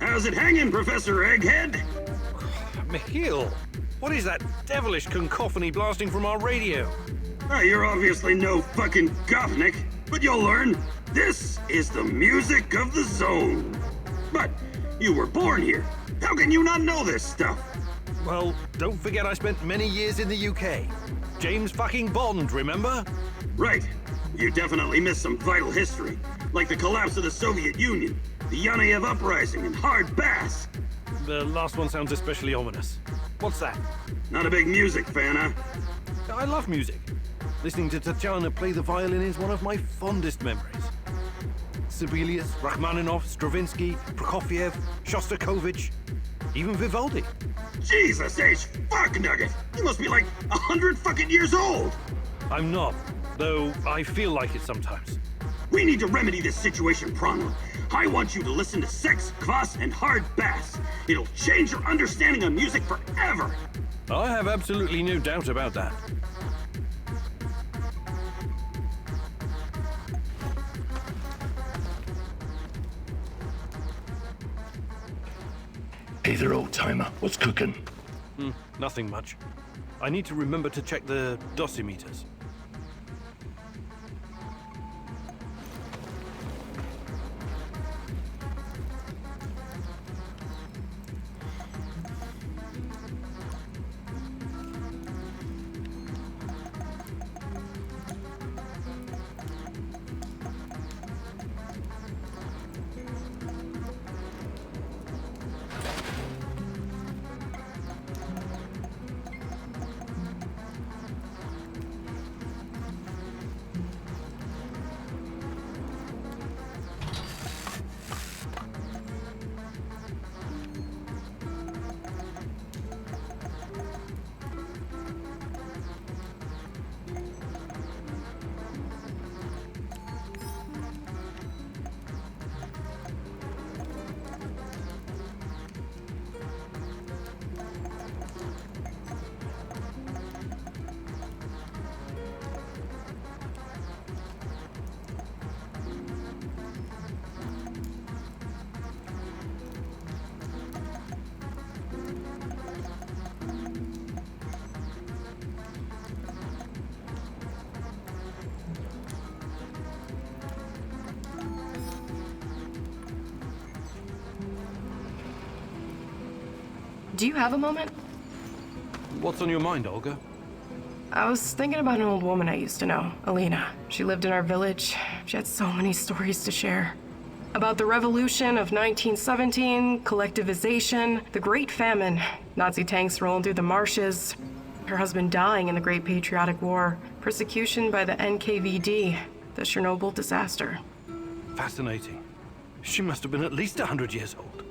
How's it hanging, Professor Egghead? Michiel, what is that devilish cacophony blasting from our radio? You're obviously no fucking Gopnik, but you'll learn. This is the music of the zone. But you were born here. How can you not know this stuff? Well, don't forget I spent many years in the UK. James fucking Bond, remember? Right. You definitely missed some vital history, like the collapse of the Soviet Union, the Yanayev Uprising, and hard baths. The last one sounds especially ominous. What's that? Not a big music fan, huh? I love music. Listening to Tatjana play the violin is one of my fondest memories. Sibelius, Rachmaninoff, Stravinsky, Prokofiev, Shostakovich, even Vivaldi. Jesus H. Fuck Nugget! You must be like 100 fucking years old! I'm not, though I feel like it sometimes. We need to remedy this situation promptly. I want you to listen to sex, kvass, and hard bass. It'll change your understanding of music forever. I have absolutely no doubt about that. Hey there, old-timer. What's cooking? Nothing much. I need to remember to check the dosimeters. Do you have a moment? What's on your mind, Olga? I was thinking about an old woman I used to know, Alina. She lived in our village. She had so many stories to share. About the revolution of 1917, collectivization, the Great Famine, Nazi tanks rolling through the marshes, her husband dying in the Great Patriotic War, persecution by the NKVD, the Chernobyl disaster. Fascinating. She must have been at least 100 years old.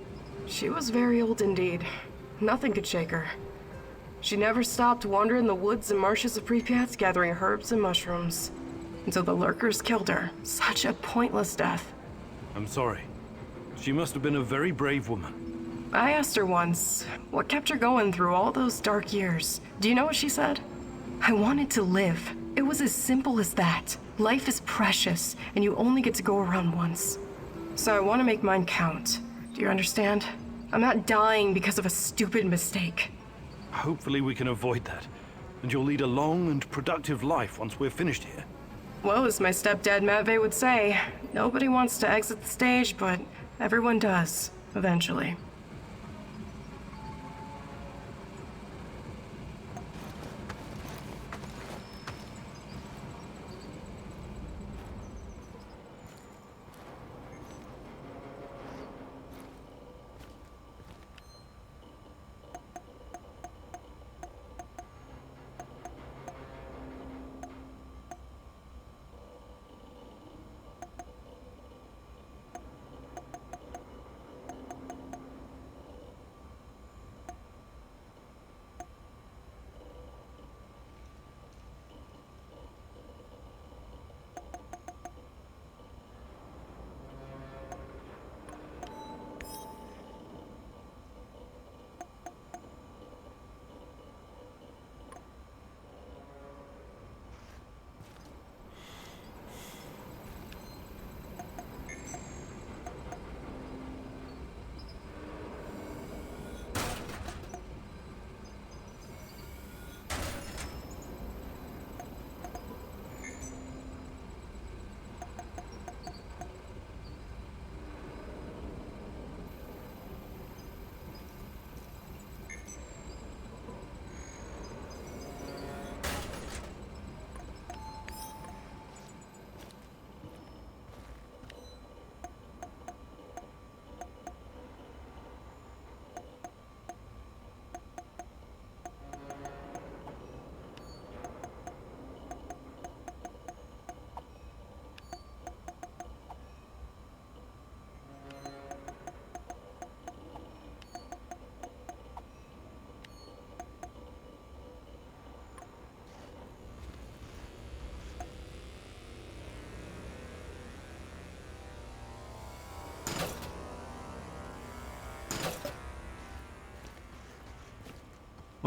She was very old indeed. Nothing could shake her. She never stopped wandering the woods and marshes of Pripyat gathering herbs and mushrooms. Until the lurkers killed her. Such a pointless death. I'm sorry. She must have been a very brave woman. I asked her once, what kept her going through all those dark years? Do you know what she said? I wanted to live. It was as simple as that. Life is precious, and you only get to go around once. So I want to make mine count. Do you understand? I'm not dying because of a stupid mistake. Hopefully we can avoid that, and you'll lead a long and productive life once we're finished here. Well, as my stepdad Matvey would say, nobody wants to exit the stage, but everyone does, eventually.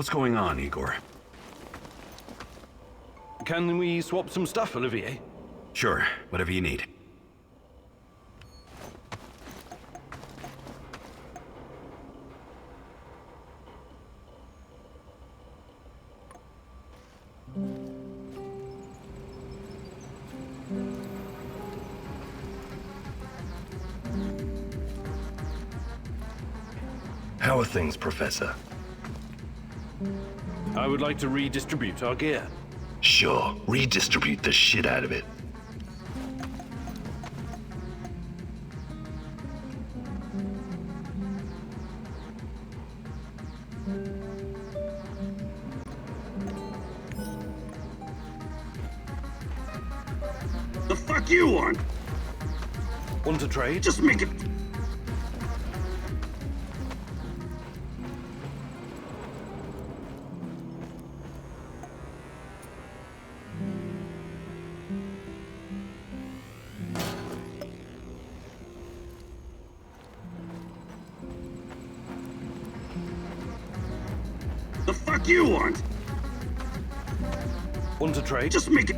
What's going on, Igor? Can we swap some stuff, Olivier? Sure, whatever you need. How are things, Professor? I would like to redistribute our gear. Sure, redistribute the shit out of it. The fuck you want? Want to trade? Just make it... The fuck you want? Want to trade? Just make it...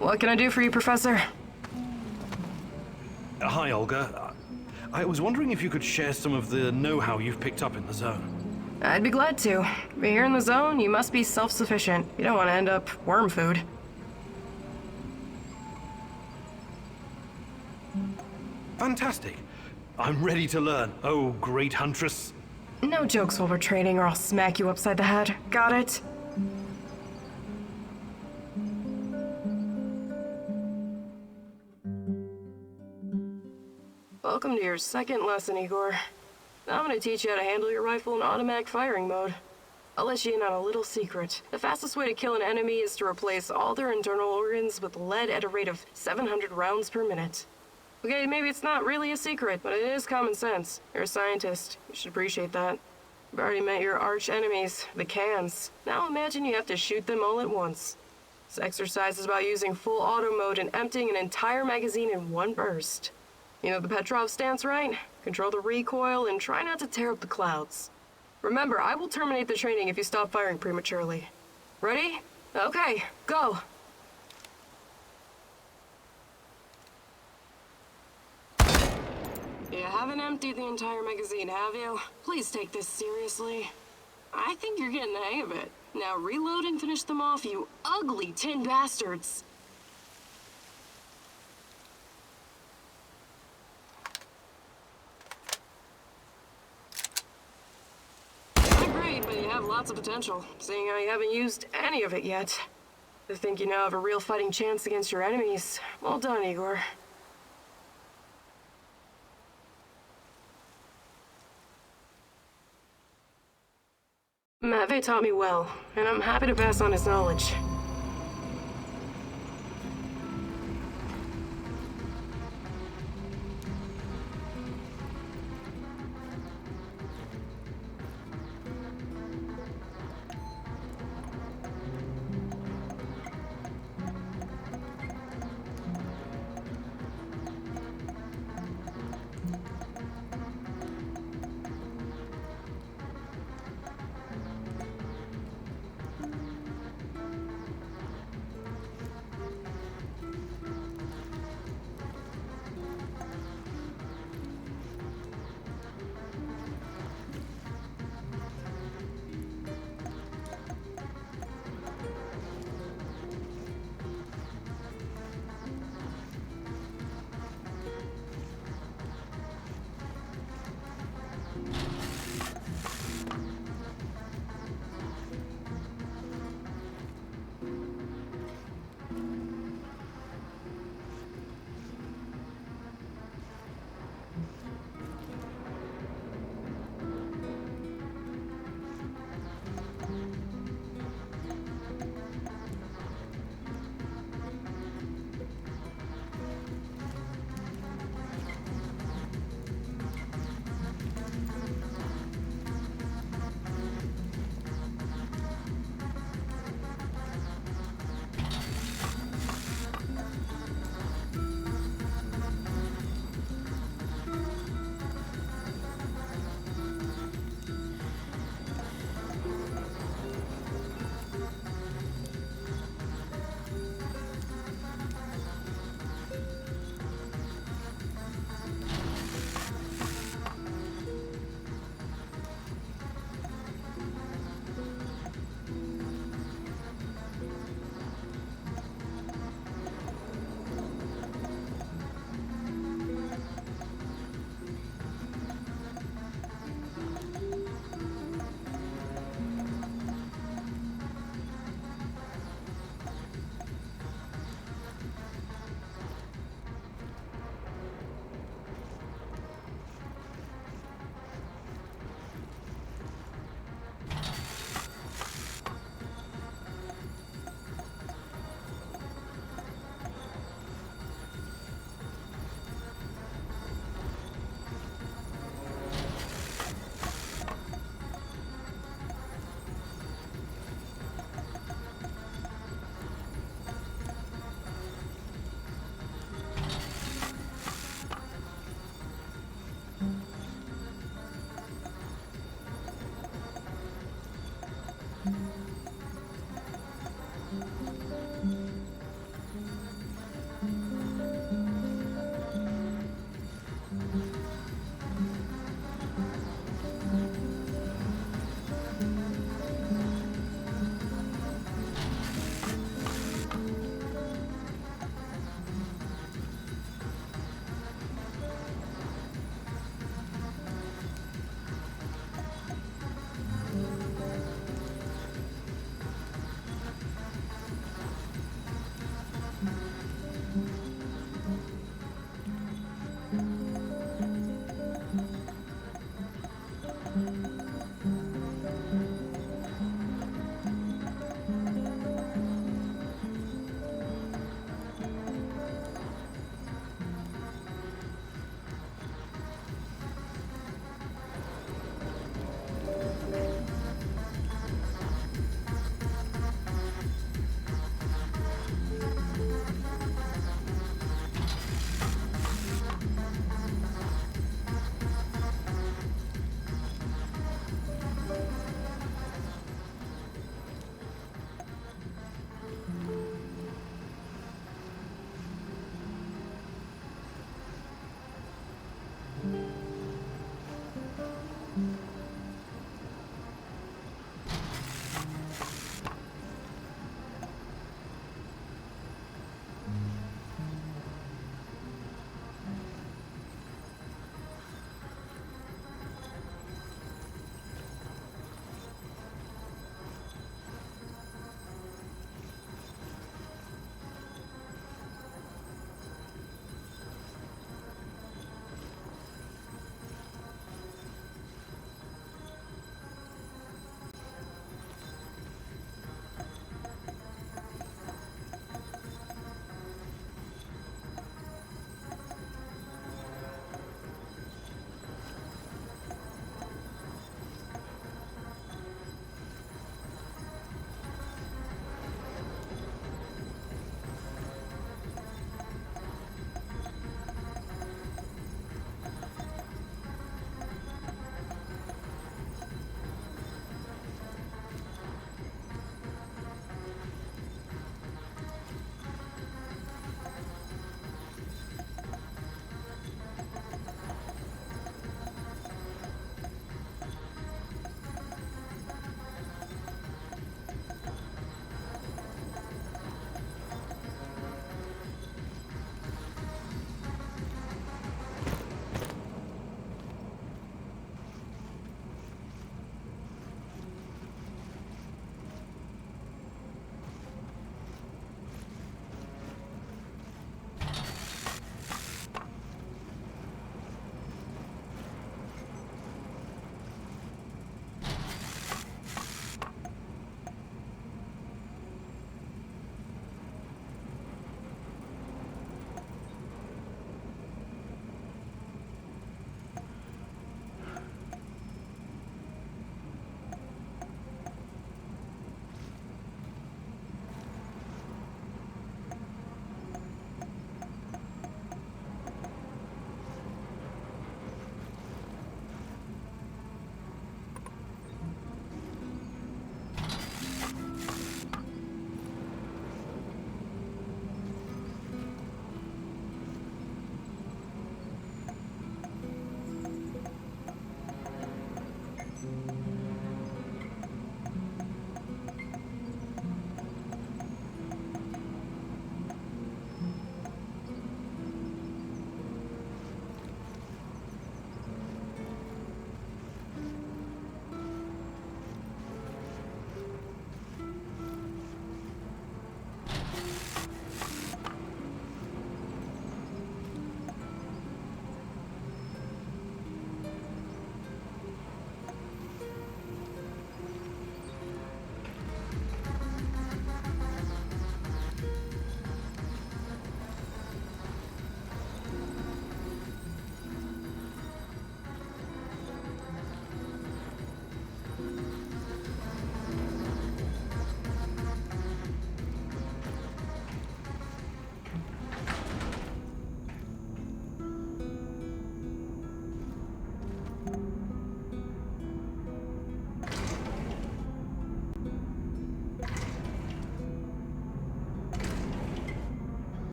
What can I do for you, Professor? Hi, Olga. I was wondering if you could share some of the know-how you've picked up in the zone. I'd be glad to. But here in the zone, you must be self-sufficient. You don't want to end up worm food. Fantastic. I'm ready to learn. Oh, great huntress. No jokes while we're trading or I'll smack you upside the head. Got it? Welcome to your second lesson, Igor. Now I'm gonna teach you how to handle your rifle in automatic firing mode. I'll let you in on a little secret. The fastest way to kill an enemy is to replace all their internal organs with lead at a rate of 700 rounds per minute. Okay, maybe it's not really a secret, but it is common sense. You're a scientist. You should appreciate that. You've already met your arch enemies, the cans. Now imagine you have to shoot them all at once. This exercise is about using full auto mode and emptying an entire magazine in one burst. You know the Petrov stance, right? Control the recoil and try not to tear up the clouds. Remember, I will terminate the training if you stop firing prematurely. Ready? Okay, go! You haven't emptied the entire magazine, have you? Please take this seriously. I think you're getting the hang of it. Now reload and finish them off, you ugly tin bastards! Not great, but you have lots of potential, seeing how you haven't used any of it yet. I think you now have a real fighting chance against your enemies. Well done, Igor. Matvey taught me well, and I'm happy to pass on his knowledge.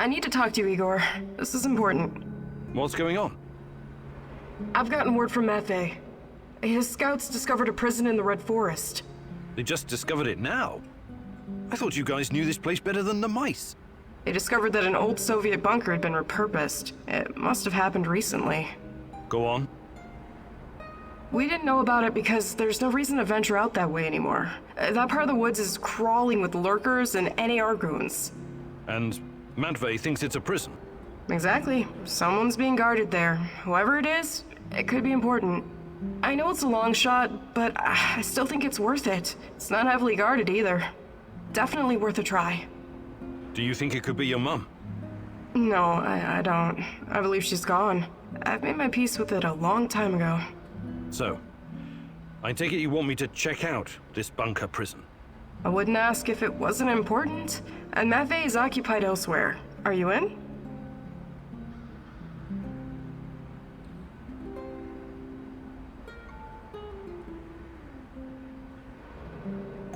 I need to talk to you, Igor. This is important. What's going on? I've gotten word from Matvey. His scouts discovered a prison in the Red Forest. They just discovered it now? I thought you guys knew this place better than the mice. They discovered that an old Soviet bunker had been repurposed. It must have happened recently. Go on. We didn't know about it because there's no reason to venture out that way anymore. That part of the woods is crawling with lurkers and NAR goons. And Matvey thinks it's a prison. Exactly. Someone's being guarded there. Whoever it is, it could be important. I know it's a long shot, but I still think it's worth it. It's not heavily guarded either. Definitely worth a try. Do you think it could be your mum? No, I don't. I believe she's gone. I've made my peace with it a long time ago. So, I take it you want me to check out this bunker prison? I wouldn't ask if it wasn't important. And Matvey is occupied elsewhere. Are you in?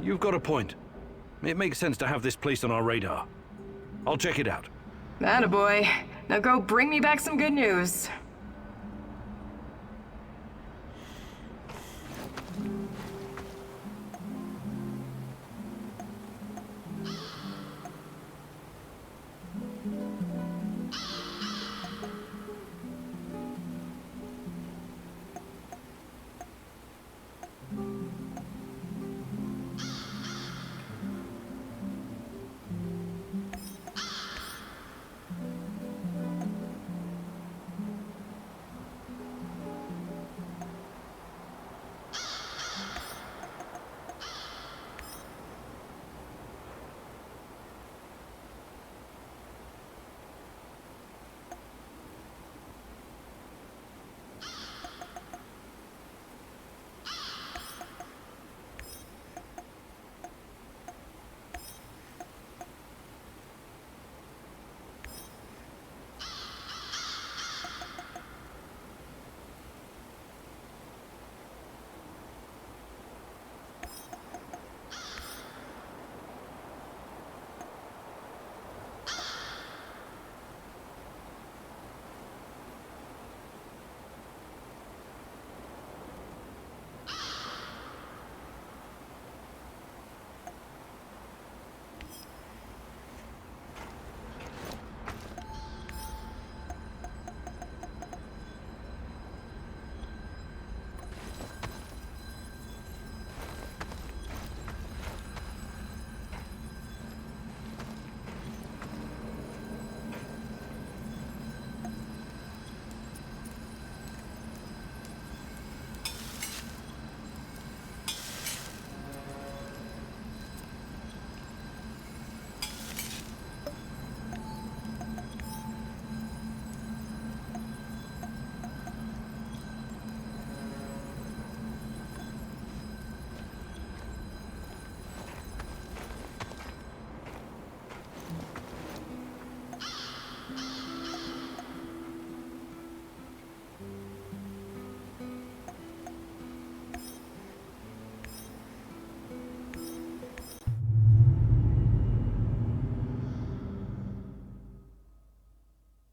You've got a point. It makes sense to have this place on our radar. I'll check it out. Attaboy. Now go bring me back some good news.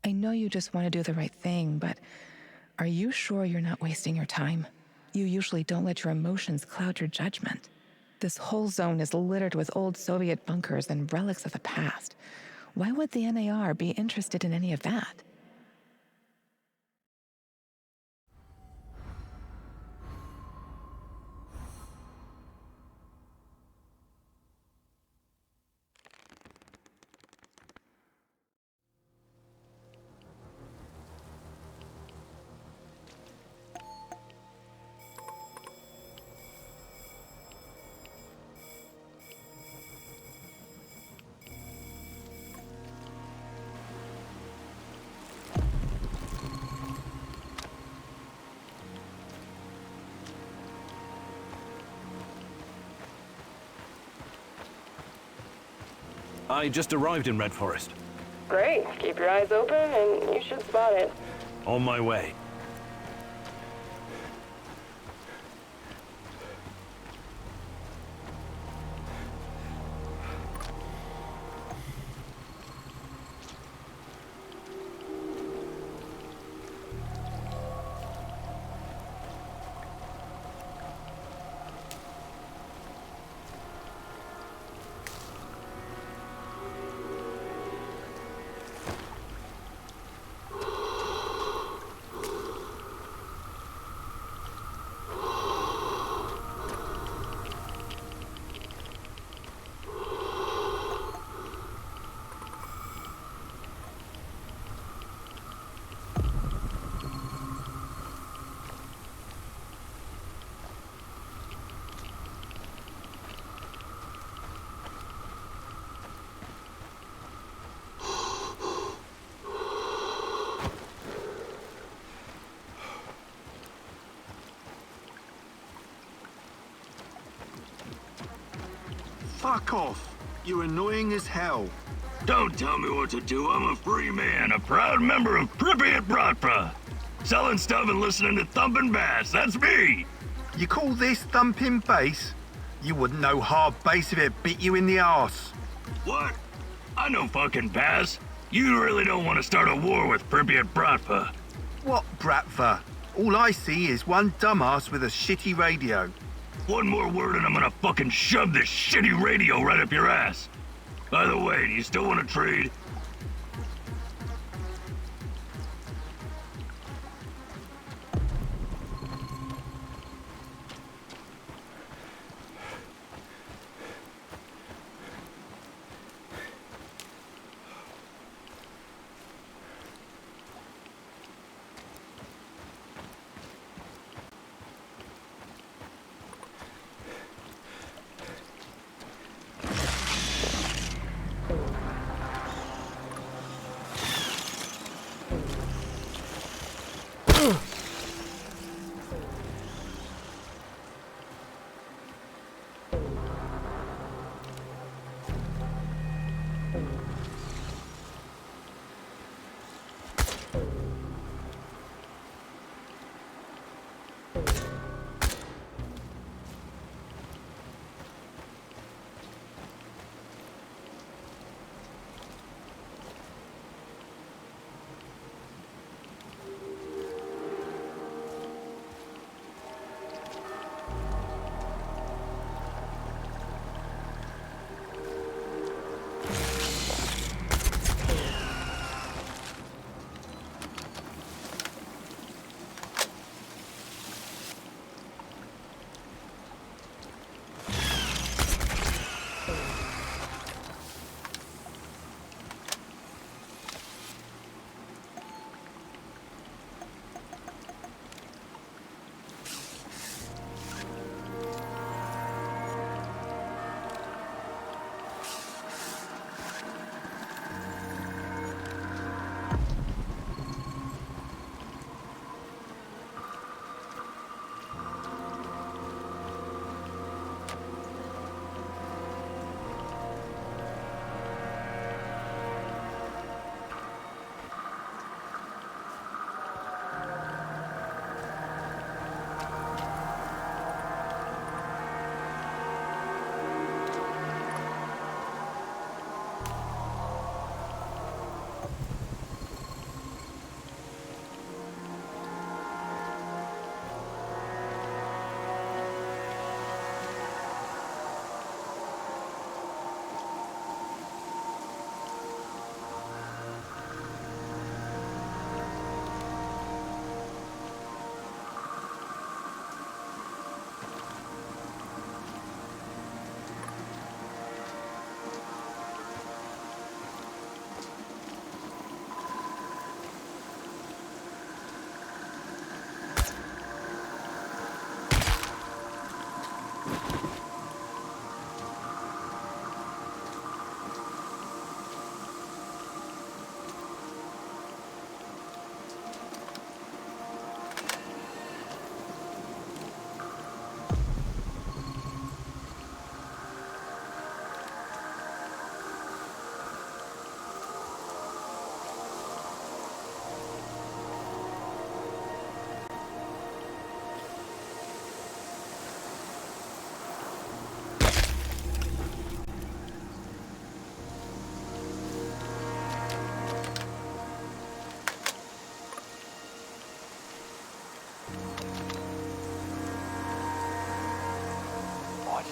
I know you just want to do the right thing, but are you sure you're not wasting your time? You usually don't let your emotions cloud your judgment. This whole zone is littered with old Soviet bunkers and relics of the past. Why would the NAR be interested in any of that? I just arrived in Red Forest. Great. Keep your eyes open and you should spot it. On my way. Fuck off. You're annoying as hell. Don't tell me what to do. I'm a free man, a proud member of Pripyat Bratva. Selling stuff and listening to thumping bass. That's me. You call this thumping bass? You wouldn't know hard bass if it bit you in the arse. What? I know fucking bass. You really don't want to start a war with Pripyat Bratva. What Bratva? All I see is one dumbass with a shitty radio. One more word and I'm gonna fucking shove this shitty radio right up your ass. By the way, do you still want to trade?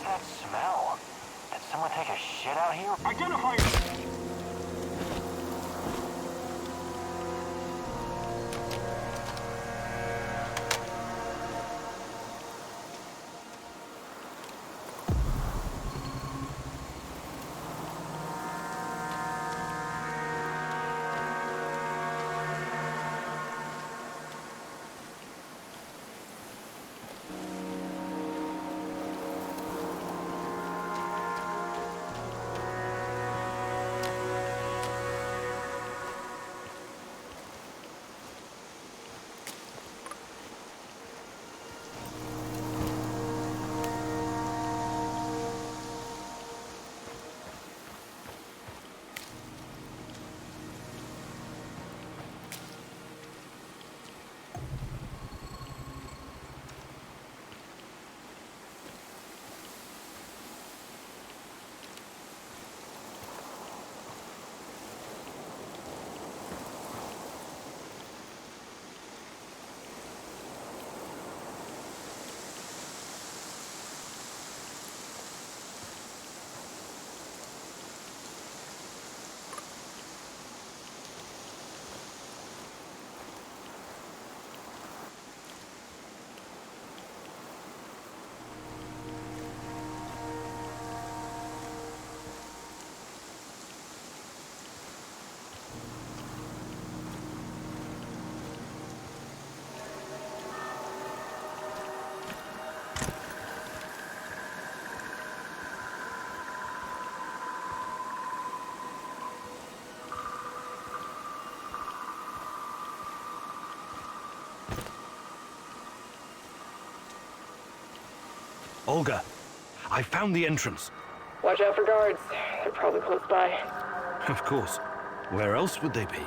that smell? Did someone take a shit out here? Identify. Olga, I found the entrance. Watch out for guards. They're probably close by. Of course. Where else would they be?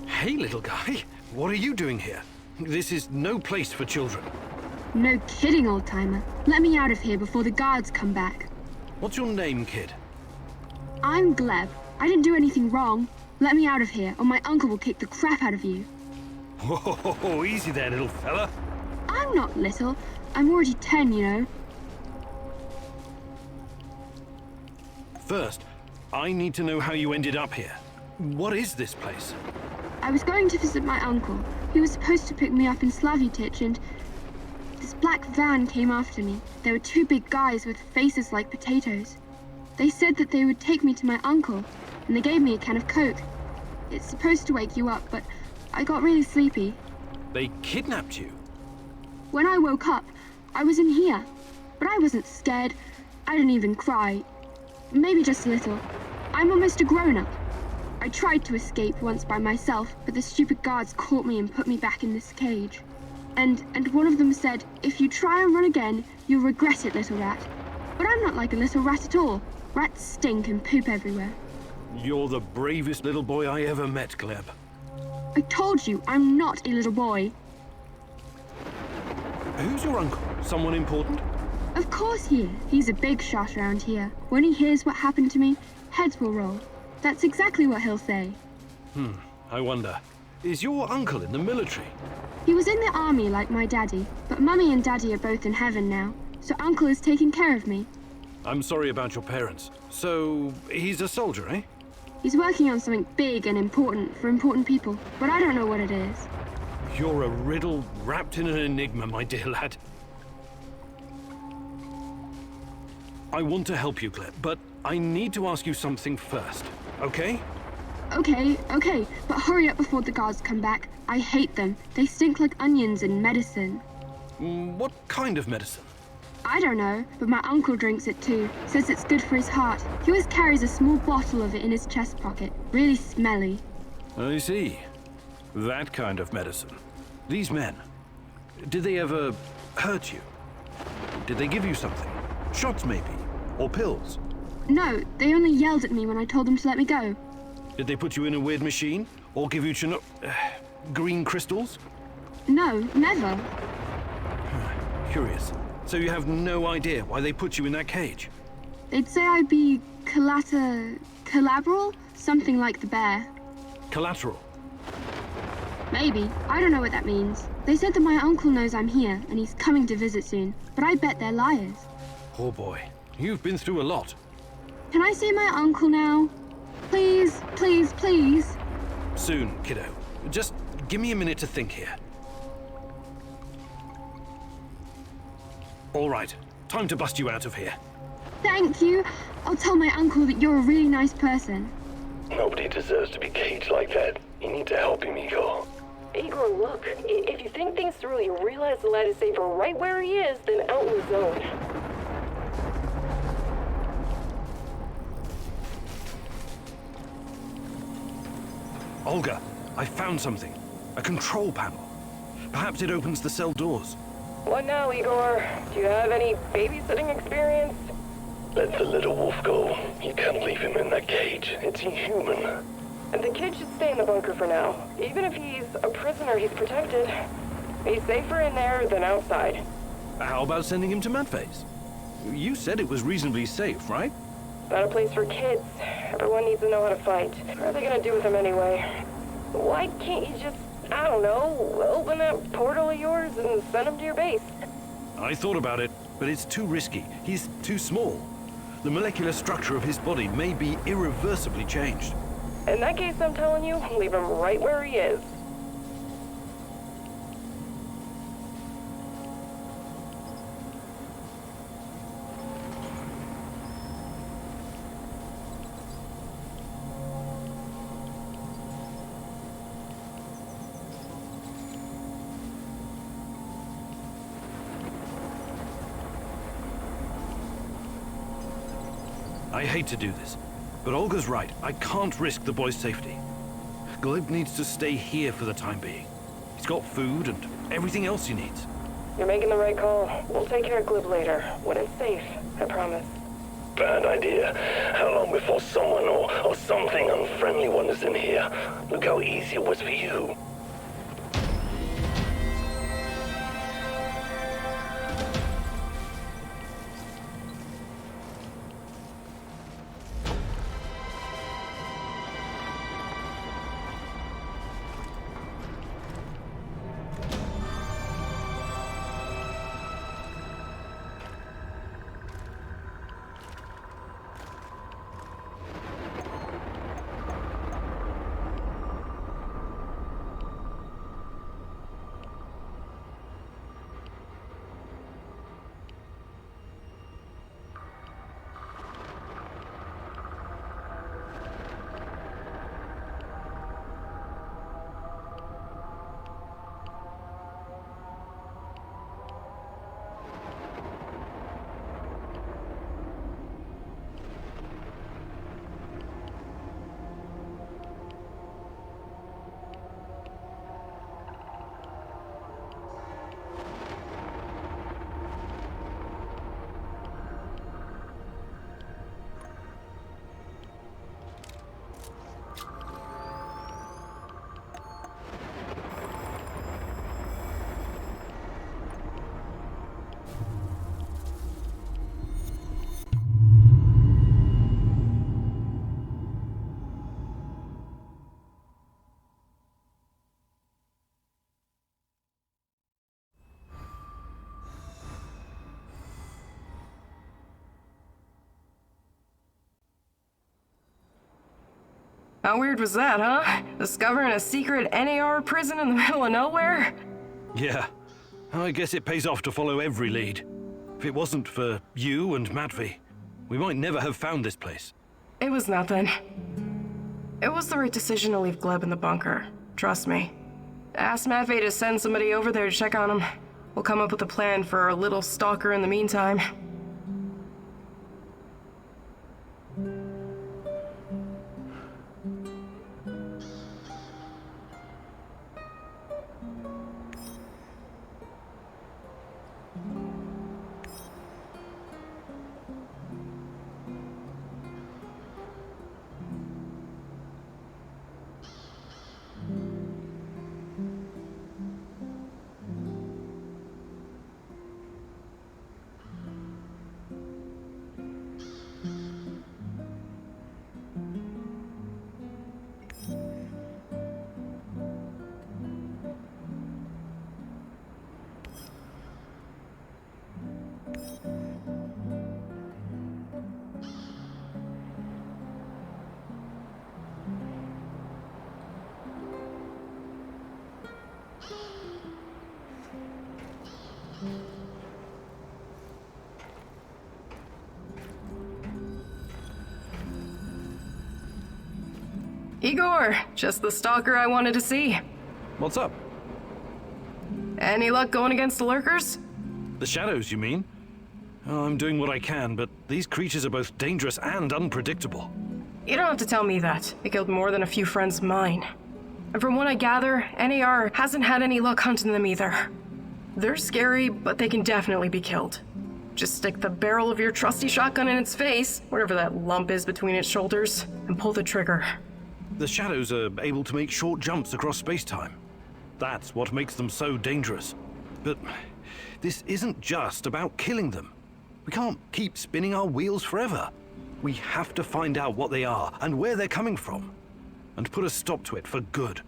Hey, little guy. What are you doing here? This is no place for children. No kidding, old-timer. Let me out of here before the guards come back. What's your name, kid? I'm Gleb. I didn't do anything wrong. Let me out of here, or my uncle will kick the crap out of you. Whoa, easy there, little fella. I'm not little. I'm already 10, you know. First, I need to know how you ended up here. What is this place? I was going to visit my uncle. He was supposed to pick me up in Slavutich, and this black van came after me. There were two big guys with faces like potatoes. They said that they would take me to my uncle, and they gave me a can of Coke. It's supposed to wake you up, but I got really sleepy. They kidnapped you? When I woke up, I was in here. But I wasn't scared. I didn't even cry. Maybe just a little. I'm almost a grown-up. I tried to escape once by myself, but the stupid guards caught me and put me back in this cage. And one of them said, if you try and run again, you'll regret it, little rat. But I'm not like a little rat at all. Rats stink and poop everywhere. You're the bravest little boy I ever met, Gleb. I told you, I'm not a little boy. Who's your uncle? Someone important? Of course he is. He's a big shot around here. When he hears what happened to me, heads will roll. That's exactly what he'll say. I wonder. Is your uncle in the military? He was in the army like my daddy, but Mummy and Daddy are both in heaven now, so Uncle is taking care of me. I'm sorry about your parents. So, he's a soldier, eh? He's working on something big and important for important people, but I don't know what it is. You're a riddle wrapped in an enigma, my dear lad. I want to help you, Gleb, but I need to ask you something first, okay? Okay, but hurry up before the guards come back. I hate them. They stink like onions in medicine. What kind of medicine? I don't know, but my uncle drinks it too. Says it's good for his heart. He always carries a small bottle of it in his chest pocket. Really smelly. I see. That kind of medicine. These men, did they ever hurt you? Did they give you something? Shots, maybe? Or pills? No, they only yelled at me when I told them to let me go. Did they put you in a weird machine? Or give you green crystals? No, never. Curious. So you have no idea why they put you in that cage? They'd say I'd be collateral? Something like the bear. Collateral? Maybe. I don't know what that means. They said that my uncle knows I'm here, and he's coming to visit soon. But I bet they're liars. Oh boy, you've been through a lot. Can I see my uncle now? Please, please, please. Soon, kiddo. Just give me a minute to think here. All right, time to bust you out of here. Thank you. I'll tell my uncle that you're a really nice person. Nobody deserves to be caged like that. You need to help him, Igor. Igor, look. If you think things through, you realize the lad is safer right where he is than out in the zone. Olga, I found something. A control panel. Perhaps it opens the cell doors. What now, Igor? Do you have any babysitting experience? Let the little wolf go. You can't leave him in that cage. It's inhuman. And the kid should stay in the bunker for now. Even if he's a prisoner, he's protected. He's safer in there than outside. How about sending him to Madface? You said it was reasonably safe, right? Not a place for kids. Everyone needs to know how to fight. What are they gonna do with him anyway? Why can't you just, I don't know, open that portal of yours and send him to your base? I thought about it, but it's too risky. He's too small. The molecular structure of his body may be irreversibly changed. In that case, I'm telling you, leave him right where he is. I hate to do this, but Olga's right. I can't risk the boy's safety. Gleb needs to stay here for the time being. He's got food and everything else he needs. You're making the right call. We'll take care of Glib later, when it's safe, I promise. Bad idea. How long before someone or something unfriendly wanders in here? Look how easy it was for you. How weird was that, huh? Discovering a secret NAR prison in the middle of nowhere? Yeah. I guess it pays off to follow every lead. If it wasn't for you and Madvi, we might never have found this place. It was nothing. It was the right decision to leave Gleb in the bunker. Trust me. Ask Madvi to send somebody over there to check on him. We'll come up with a plan for our little stalker in the meantime. Igor, just the stalker I wanted to see. What's up? Any luck going against the lurkers? The shadows, you mean? Oh, I'm doing what I can, but these creatures are both dangerous and unpredictable. You don't have to tell me that. They killed more than a few friends of mine. And from what I gather, NAR hasn't had any luck hunting them either. They're scary, but they can definitely be killed. Just stick the barrel of your trusty shotgun in its face, whatever that lump is between its shoulders, and pull the trigger. The shadows are able to make short jumps across space-time. That's what makes them so dangerous. But this isn't just about killing them. We can't keep spinning our wheels forever. We have to find out what they are and where they're coming from, and put a stop to it for good.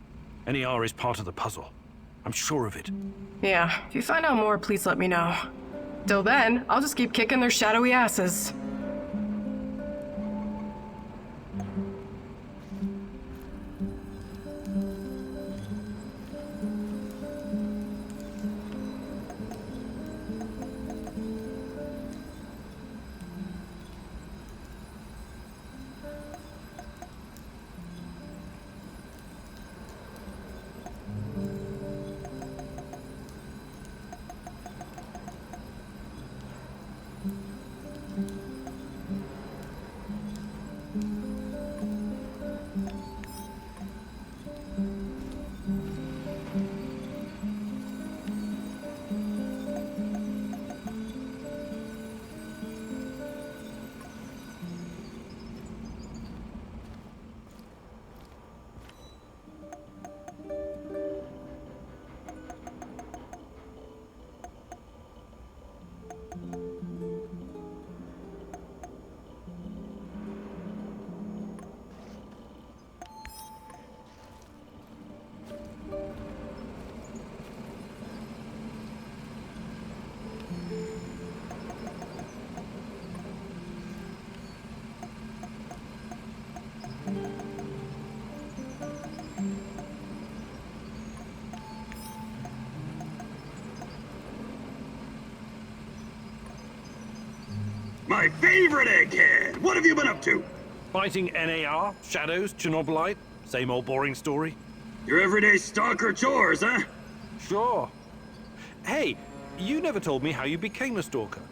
NAR is part of the puzzle. I'm sure of it. Yeah, if you find out more, please let me know. Till then, I'll just keep kicking their shadowy asses. My favorite egghead! What have you been up to? Fighting NAR, shadows, Chernobylite, same old boring story. Your everyday stalker chores, huh? Sure. Hey, you never told me how you became a stalker.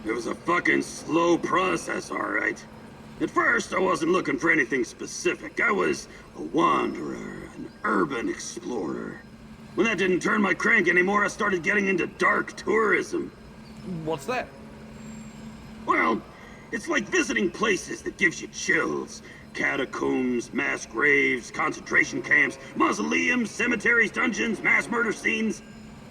It was a fucking slow process, all right. At first, I wasn't looking for anything specific. I was a wanderer, an urban explorer. When that didn't turn my crank anymore, I started getting into dark tourism. What's that? Well, it's like visiting places that gives you chills. Catacombs, mass graves, concentration camps, mausoleums, cemeteries, dungeons, mass murder scenes.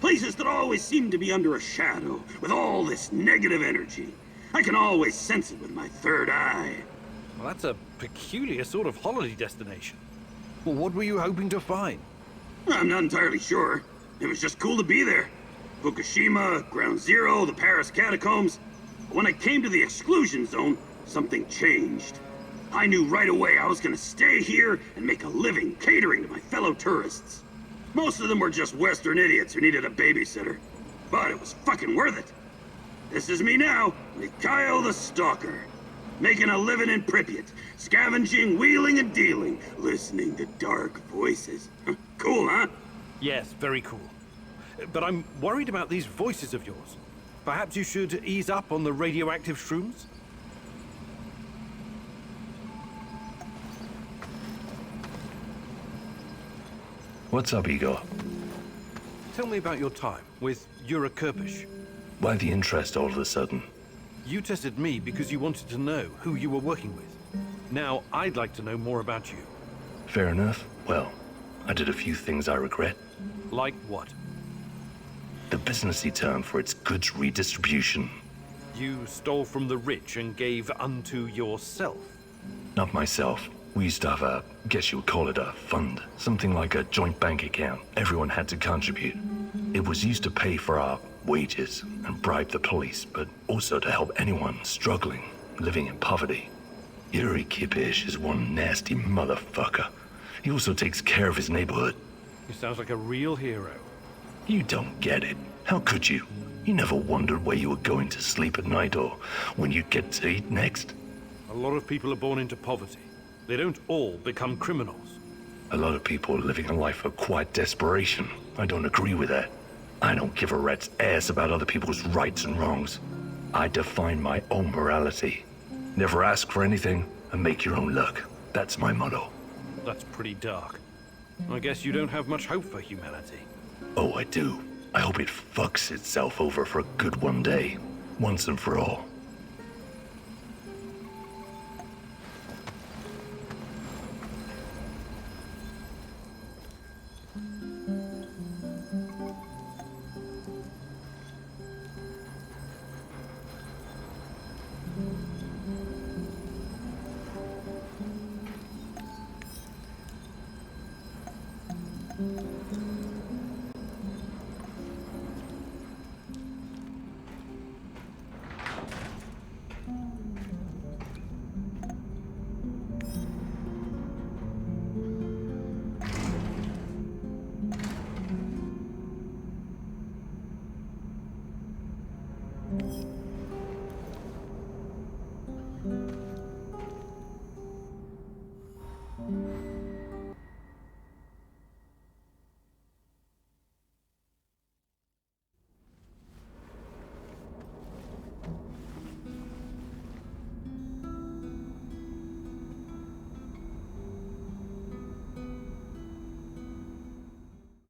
Places that always seem to be under a shadow, with all this negative energy. I can always sense it with my third eye. Well, that's a peculiar sort of holiday destination. Well, what were you hoping to find? I'm not entirely sure. It was just cool to be there. Fukushima, Ground Zero, the Paris catacombs. But when I came to the exclusion zone, something changed. I knew right away I was gonna stay here and make a living catering to my fellow tourists. Most of them were just Western idiots who needed a babysitter. But it was fucking worth it. This is me now, Mikhail the Stalker. Making a living in Pripyat, scavenging, wheeling and dealing, listening to dark voices. Cool, huh? Yes, very cool. But I'm worried about these voices of yours. Perhaps you should ease up on the radioactive shrooms? What's up, Igor? Tell me about your time with Yura Kirpish. Why the interest all of a sudden? You tested me because you wanted to know who you were working with. Now, I'd like to know more about you. Fair enough. Well, I did a few things I regret. Like what? The businessy term for its goods redistribution. You stole from the rich and gave unto yourself. Not myself. We used to have a, guess you would call it a fund. Something like a joint bank account. Everyone had to contribute. It was used to pay for our wages and bribe the police, but also to help anyone struggling, living in poverty. Yuri Kirpish is one nasty motherfucker. He also takes care of his neighborhood. He sounds like a real hero. You don't get it. How could you? You never wondered where you were going to sleep at night or when you'd get to eat next? A lot of people are born into poverty. They don't all become criminals. A lot of people are living a life of quiet desperation. I don't agree with that. I don't give a rat's ass about other people's rights and wrongs. I define my own morality. Never ask for anything and make your own luck. That's my motto. That's pretty dark. I guess you don't have much hope for humanity. Oh, I do. I hope it fucks itself over for good one day. Once and for all.